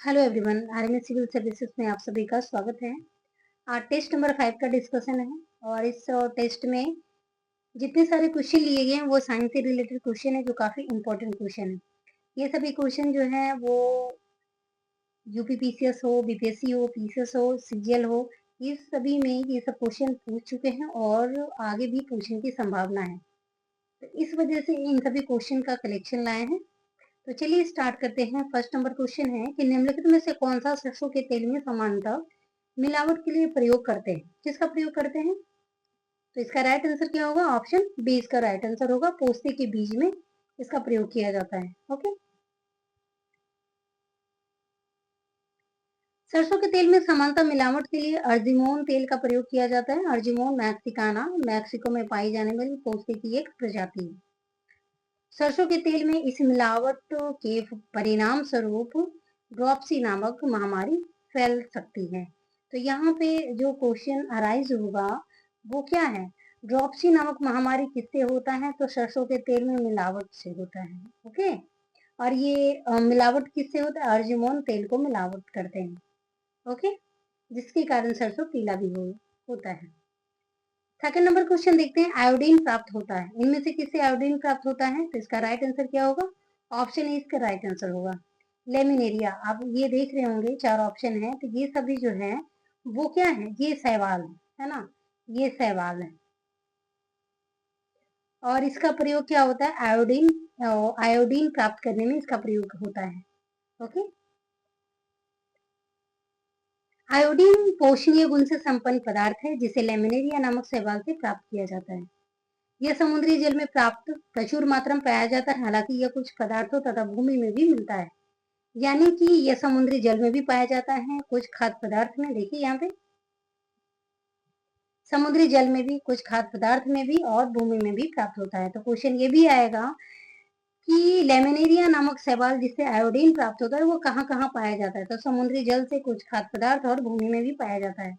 Hello everyone, RMS civil services में आप सभी का स्वागत है। आज टेस्ट नंबर 5 का डिस्कशन है और इस टेस्ट में जितने सारे क्वेश्चन लिए गए हैं वो साइंस से रिलेटेड क्वेश्चन है जो काफ़ी इंपॉर्टेंट क्वेश्चन है। ये सभी क्वेश्चन जो है वो यूपी पीसीएस हो, बीपीएससी हो, पीसीएस हो, सीजीएल हो, इस सभी में ये सब क्वेश्चन पूछ चुके हैं और आगे भी पूछने की संभावना है। तो इस वजह से इन सभी क्वेश्चन का कलेक्शन लाए हैं। तो चलिए स्टार्ट करते हैं। फर्स्ट नंबर क्वेश्चन है कि निम्नलिखित में से कौन सा सरसों के तेल में सामान्यतः मिलावट के लिए प्रयोग करते हैं? किसका प्रयोग करते हैं? तो इसका राइट आंसर क्या होगा? ऑप्शन बी इसका राइट आंसर होगा। पोस्ते के बीज में इसका प्रयोग किया जाता है। ओके, सरसों के तेल में सामान्यतः मिलावट के लिए अर्जिमोन तेल का प्रयोग किया जाता है। अर्जिमोन मैक्सिकाना मैक्सिको में पाई जाने वाली पोस्ते की एक प्रजाति है। सरसों के तेल में इस मिलावट के परिणाम स्वरूप ड्रॉप्सी नामक महामारी फैल सकती है। तो यहाँ पे जो क्वेश्चन अराइज होगा वो क्या है? ड्रॉप्सी नामक महामारी किससे होता है? तो सरसों के तेल में मिलावट से होता है। ओके, और ये मिलावट किससे होता है? अर्जिमोन तेल को मिलावट करते हैं। ओके, जिसके कारण सरसों पीला भी होता है। सेकंड नंबर क्वेश्चन देखते हैं। आयोडीन प्राप्त होता है, इनमें से किससे आयोडीन प्राप्त होता है? तो इसका राइट आंसर क्या होगा? ऑप्शन ए इसका राइट आंसर होगा। लेमिनेरिया। आप ये देख रहे होंगे चार ऑप्शन है, तो ये सभी जो है वो क्या है? ये शैवाल है ना, ये शैवाल है। और इसका प्रयोग क्या होता है? आयोडीन, आयोडीन प्राप्त करने में इसका प्रयोग होता है। ओके, आयोडीन पोषणीय गुण से संपन्न पदार्थ है जिसे लेमिनेरिया नामक शैवाल से प्राप्त किया जाता है। यह समुद्री जल में प्राप्त प्रचुर मात्रा में पाया जाता है। हालांकि यह कुछ पदार्थों तथा भूमि में भी मिलता है, यानी कि यह समुद्री जल में भी पाया जाता है, कुछ खाद्य पदार्थ में। देखिए यहाँ पे समुद्री जल में भी, कुछ खाद्य पदार्थ में भी और भूमि में भी प्राप्त होता है। तो क्वेश्चन ये भी आएगा कि लेमिनेरिया नामक शैवाल जिससे आयोडीन प्राप्त होता है वो कहाँ कहाँ पाया जाता है? तो समुद्री जल से, कुछ खाद्य पदार्थ और भूमि में भी पाया जाता है।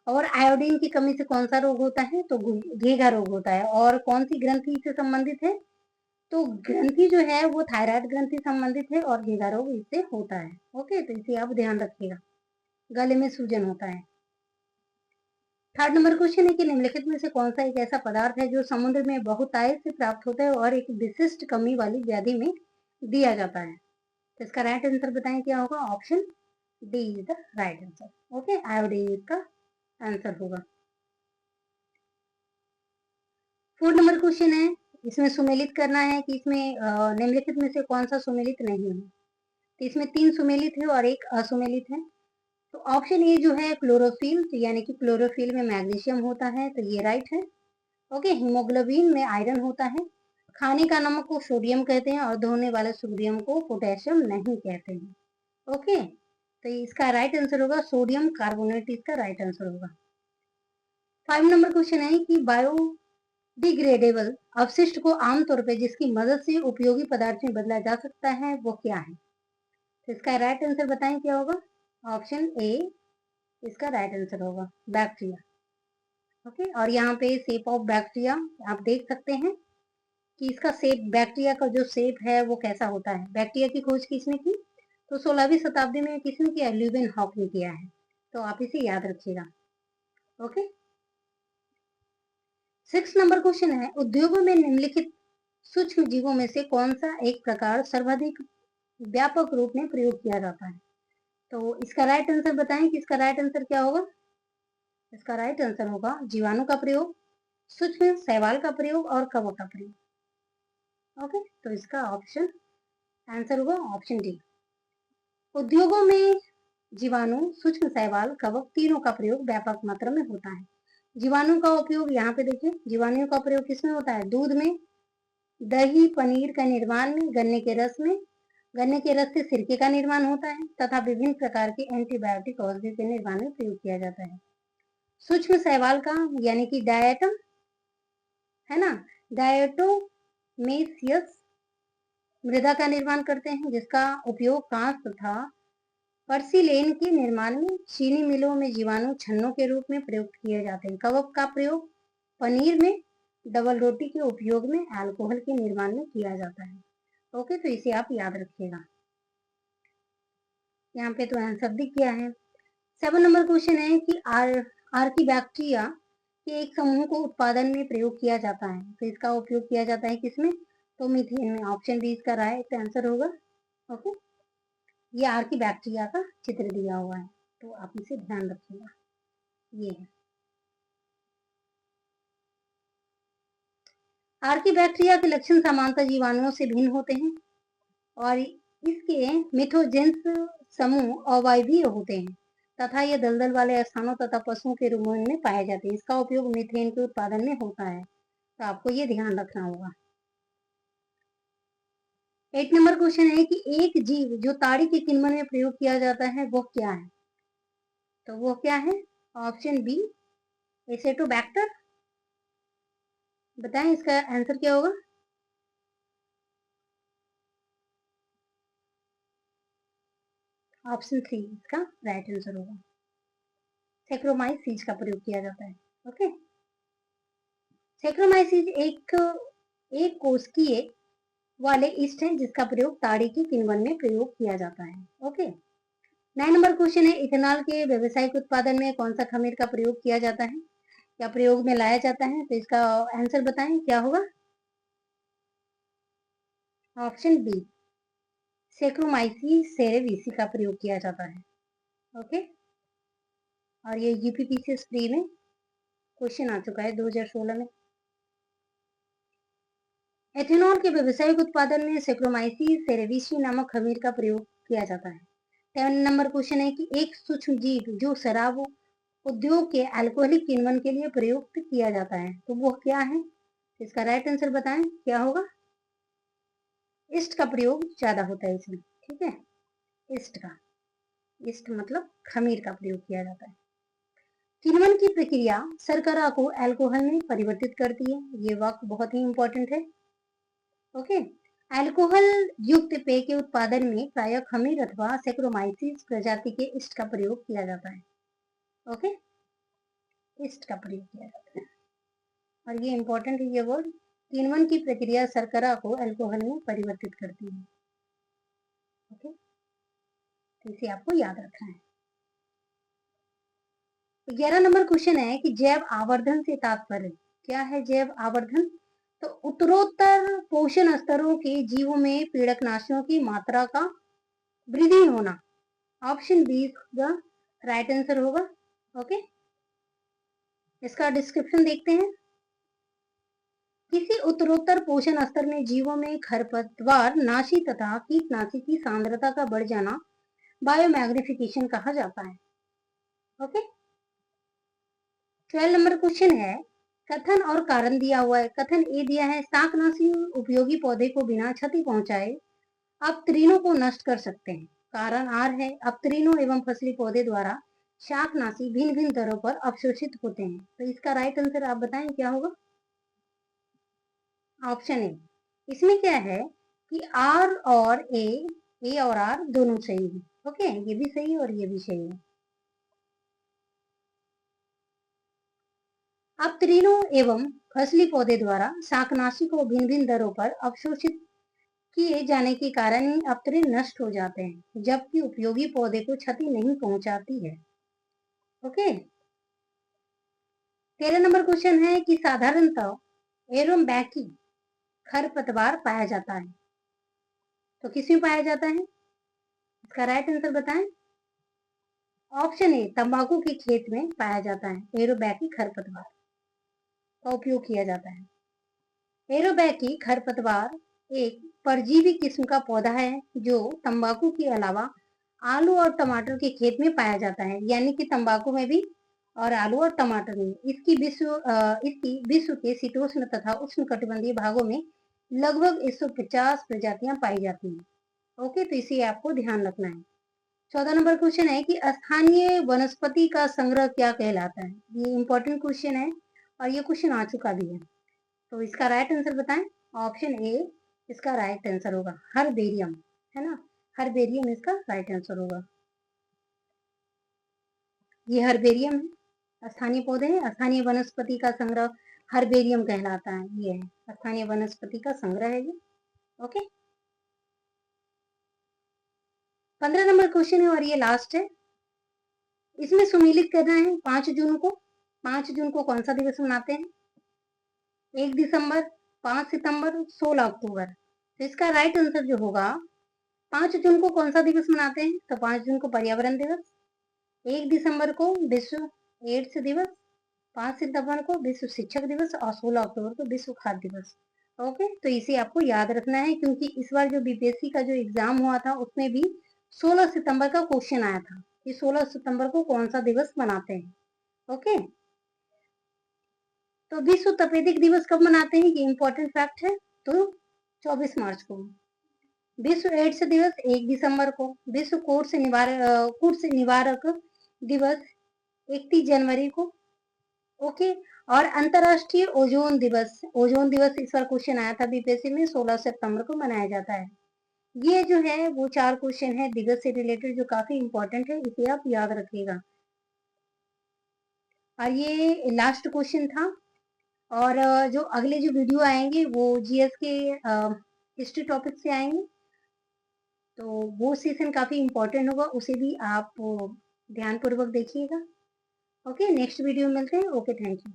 और आयोडीन की कमी से कौन सा रोग होता है? तो घेघा रोग होता है। और कौन सी ग्रंथि से संबंधित है? तो ग्रंथि जो है वो थायराइड ग्रंथि संबंधित है और घेघा रोग इससे होता है। ओके, तो इसे आप ध्यान रखिएगा। गले में सूजन होता है। थर्ड नंबर क्वेश्चन है कि निम्नलिखित में से कौन सा एक ऐसा पदार्थ है जो समुद्र में बहुतायत से प्राप्त होता है और एक विशिष्ट कमी वाली व्याधि में दिया जाता है? तो इसका राइट आंसर बताएं क्या होगा? Option D is the right answer. Okay, iodine इसका आंसर होगा। फोर्थ नंबर क्वेश्चन है, इसमें सुमेलित करना है कि इसमें निम्नलिखित में से कौन सा सुमेलित नहीं है? तो इसमें 3 सुमेलित है और एक असुमेलित है। तो ऑप्शन ए जो है क्लोरोफिल, तो यानी कि क्लोरोफिल में मैग्नीशियम होता है, तो ये राइट है। ओके, हीमोग्लोबिन में आयरन होता है। खाने का नमक को सोडियम कहते हैं और धोने वाले सोडियम को पोटेशियम नहीं कहते हैं। ओके, तो इसका राइट आंसर होगा सोडियम कार्बोनेट, इसका राइट आंसर होगा। 5 नंबर क्वेश्चन है कि बायोडिग्रेडेबल अपशिष्ट को आमतौर पर जिसकी मदद से उपयोगी पदार्थ में बदला जा सकता है वो क्या है? तो इसका राइट आंसर बताएं क्या होगा? ऑप्शन ए इसका राइट आंसर होगा, बैक्टीरिया। ओके, और यहाँ पे शेप ऑफ बैक्टीरिया आप देख सकते हैं कि इसका शेप, बैक्टीरिया का जो शेप है वो कैसा होता है। बैक्टीरिया की खोज किसने की? तो 16वीं शताब्दी में किसने किया? ल्यूवेन हॉक ने किया है। तो आप इसे याद रखिएगा। ओके, 6 नंबर क्वेश्चन है, उद्योगों में निम्नलिखित सूक्ष्म जीवों में से कौन सा एक प्रकार सर्वाधिक व्यापक रूप में प्रयोग किया जाता है? तो इसका राइट आंसर बताएं कि इसका राइट आंसर क्या होगा? इसका राइट आंसर होगा जीवाणु का प्रयोग, सूक्ष्म शैवाल का प्रयोग और कवक का प्रयोग। ओके, तो इसका ऑप्शन आंसर होगा ऑप्शन डी। उद्योगों में जीवाणु, सूक्ष्म शैवाल, कवक तीनों का प्रयोग व्यापक मात्रा में होता है। जीवाणु का उपयोग यहाँ पे देखिए, जीवाणु का प्रयोग किसमें होता है? दूध में, दही पनीर का निर्माण में, गन्ने के रस में, गन्ने के रस से सिरके का निर्माण होता है तथा विभिन्न प्रकार के एंटीबायोटिक औषधि के निर्माण में प्रयोग किया जाता है। सूक्ष्म शैवाल का यानी कि डायटम है ना, डायटोमेसियस मृदा का निर्माण करते हैं जिसका उपयोग कांच तथा पर्सिलेन के निर्माण में, चीनी मिलों में जीवाणु छन्नों के रूप में प्रयुक्त किए जाते हैं। कवक का प्रयोग पनीर में, डबल रोटी के उपयोग में, अल्कोहल के निर्माण में किया जाता है। ओके, तो इसे आप याद रखिएगा। यहाँ पे तो आंसर दिख गया है। 7 नंबर क्वेश्चन है कि आर्कीबैक्टीरिया के एक समूह को उत्पादन में प्रयोग किया जाता है, तो इसका उपयोग किया जाता है किसमें? तो मीथेन में। ऑप्शन बी इसका राइट आंसर होगा। ओके, ये आर्कीबैक्टीरिया का चित्र दिया हुआ है, तो आप इसे ध्यान रखिएगा। ये है आर्कीबैक्टीरिया के लक्षण सामान्यतः जीवाणुओं से भिन्न होते हैं और इसके मिथोजेंस समूह अवायवीय होते हैं तथा ये दलदल वाले स्थानों तथा पशुओं के रुमेन में पाए जाते हैं। इसका उपयोग मीथेन के उत्पादन में होता है, तो आपको ये ध्यान रखना होगा। 8 नंबर क्वेश्चन है कि एक जीव जो ताड़ी के किण्वन में प्रयोग किया जाता है वो क्या है? तो वो क्या है? Option B acetobacter. बताएं इसका आंसर क्या होगा? ऑप्शन 3 इसका राइट आंसर होगा। सैक्रोमाइसीज का प्रयोग किया जाता है। ओके, सैक्रोमाइसीज एक कोशिकीय वाले ईस्ट है जिसका प्रयोग ताड़ी के किण्वन में प्रयोग किया जाता है। ओके, 9 नंबर क्वेश्चन है इथेनॉल के व्यावसायिक उत्पादन में कौन सा खमीर का प्रयोग किया जाता है या प्रयोग में लाया जाता है? तो इसका आंसर बताएं क्या होगा? ऑप्शन बी सैक्रोमाइसीस सेरेविसी का प्रयोग किया जाता है। ओके, और ये यूपीपीसीएस प्री में क्वेश्चन आ चुका है 2016 में। एथेनॉल के व्यावसायिक उत्पादन में सैक्रोमाइसीस सेरेविसी नामक खमीर का प्रयोग किया जाता है। 7 नंबर क्वेश्चन है कि एक सूक्ष्म जीव जो शराब उद्योग के अल्कोहलिक किण्वन के लिए प्रयुक्त किया जाता है, तो वो क्या है? इसका राइट आंसर बताएं क्या होगा? ईस्ट का प्रयोग ज्यादा होता है इसमें। ठीक है, ईस्ट मतलब खमीर का प्रयोग किया जाता है। किण्वन की प्रक्रिया शर्करा को अल्कोहल में परिवर्तित करती है। ये वाक्य बहुत ही इंपॉर्टेंट है। ओके, अल्कोहल युक्त पेय के उत्पादन में प्रायः खमीर अथवा सैक्रोमाइसीस प्रजाति के ईस्ट का प्रयोग किया जाता है। ओके, ईस्ट का प्रयोग किया जाता है और ये इंपॉर्टेंट है ये वर्ड। किण्वन की प्रक्रिया शर्करा को अल्कोहल में परिवर्तित करती है। ओके, तो इसे आपको याद रखना है। 11 नंबर क्वेश्चन है कि जैव आवर्धन से तात्पर्य क्या है? जैव आवर्धन तो उत्तरोत्तर पोषण स्तरों के जीवों में पीड़कनाशियों की मात्रा का वृद्धि होना। Option be the right answer होगा। ओके, इसका डिस्क्रिप्शन देखते हैं। किसी उत्तरोत्तर पोषण स्तर में जीवों में खरपतवार नाशी तथा कीटनाशी की सांद्रता का बढ़ जाना बायोमैग्निफिकेशन कहा जाता है। ओके, 12 नंबर क्वेश्चन है कथन और कारण दिया हुआ है। कथन ए दिया है शाकनाशी उपयोगी पौधे को बिना क्षति पहुंचाए अपतृणों को नष्ट कर सकते हैं। कारण आर है अपतृणों एवं फसली पौधे द्वारा शाकनाशी भिन्न भिन्न दरों पर अवशोषित होते हैं, तो इसका राइट आंसर आप बताएं क्या होगा? Option A. इसमें क्या है कि आर और ए और आर दोनों सही है। ओके, ये भी सही है और ये भी सही है। अपतृणों एवं फसली पौधे द्वारा शाकनाशी को भिन्न भिन्न दरों पर अवशोषित किए जाने के कारण ही अपतृण नष्ट हो जाते हैं, जबकि उपयोगी पौधे को क्षति नहीं पहुंचाती है। ओके, 13 नंबर क्वेश्चन है कि साधारणतः एरोमैकी खरपतवार पाया जाता है, तो किसमें पाया जाता है? इसका राइट आंसर बताएं। ऑप्शन ए तंबाकू के खेत में पाया जाता है। एरोबैकी खरपतवार का उपयोग किया जाता है। एरोबैकी खरपतवार एक परजीवी किस्म का पौधा है जो तंबाकू के अलावा आलू और टमाटर के खेत में पाया जाता है, यानी कि तंबाकू में भी और आलू और टमाटर में। इसकी विश्व के शीतोष्ण तथा उष्ण कटिबंधीय भागों में लगभग 150 प्रजातियां पाई जाती हैं। ओके, तो इसे आपको ध्यान रखना है। 14 नंबर क्वेश्चन है कि स्थानीय वनस्पति का संग्रह क्या कहलाता है? ये इंपॉर्टेंट क्वेश्चन है और ये क्वेश्चन आ चुका भी है, तो इसका राइट आंसर बताएं। ऑप्शन ए इसका राइट आंसर होगा। हर्बेरियम है ना, हर्बेरियम इसका राइट आंसर होगा। ये हर्बेरियम है, स्थानीय पौधे हैं। स्थानीय वनस्पति का संग्रह हर्बेरियम कहलाता है। ये है स्थानीय वनस्पति का संग्रह है ये। ओके, 15 नंबर क्वेश्चन है और ये लास्ट है। इसमें सुमेलित करना है 5 जून को। 5 जून को कौन सा दिवस मनाते हैं? 1 दिसंबर, 5 सितंबर, 16 अक्टूबर। तो इसका राइट आंसर जो होगा, 5 जून को कौन सा दिवस मनाते हैं? तो 5 जून को पर्यावरण दिवस, 1 दिसंबर को विश्व एड्स दिवस, 5 सितंबर को विश्व शिक्षक दिवस और 16 अक्टूबर को विश्व खाद्य दिवस। ओके, तो इसे आपको याद रखना है क्योंकि इस बार जो बीपीएससी का जो एग्जाम हुआ था उसमें भी 16 सितंबर का क्वेश्चन आया था कि 16 सितंबर को कौन सा दिवस मनाते हैं। ओके, तो विश्व तपेदिक दिवस कब मनाते हैं, ये इंपॉर्टेंट फैक्ट है। तो 24 मार्च को। विश्व एड्स दिवस 1 दिसंबर को। विश्व कुष्ठ निवारक दिवस 31 जनवरी को। ओके, और अंतरराष्ट्रीय ओजोन दिवस, ओजोन दिवस इस बार क्वेश्चन आया था बीपीएससी में, 16 सितंबर को मनाया जाता है। ये जो है वो 4 क्वेश्चन है दिवस से रिलेटेड जो काफी इंपॉर्टेंट है, इसे आप याद रखिएगा। और ये लास्ट क्वेश्चन था। और जो अगले जो वीडियो आएंगे वो जीएस के हिस्ट्री टॉपिक से आएंगे, तो वो सेशन काफी इंपॉर्टेंट होगा, उसे भी आप ध्यानपूर्वक देखिएगा। ओके, नेक्स्ट वीडियो में मिलते हैं। Okay, thank you.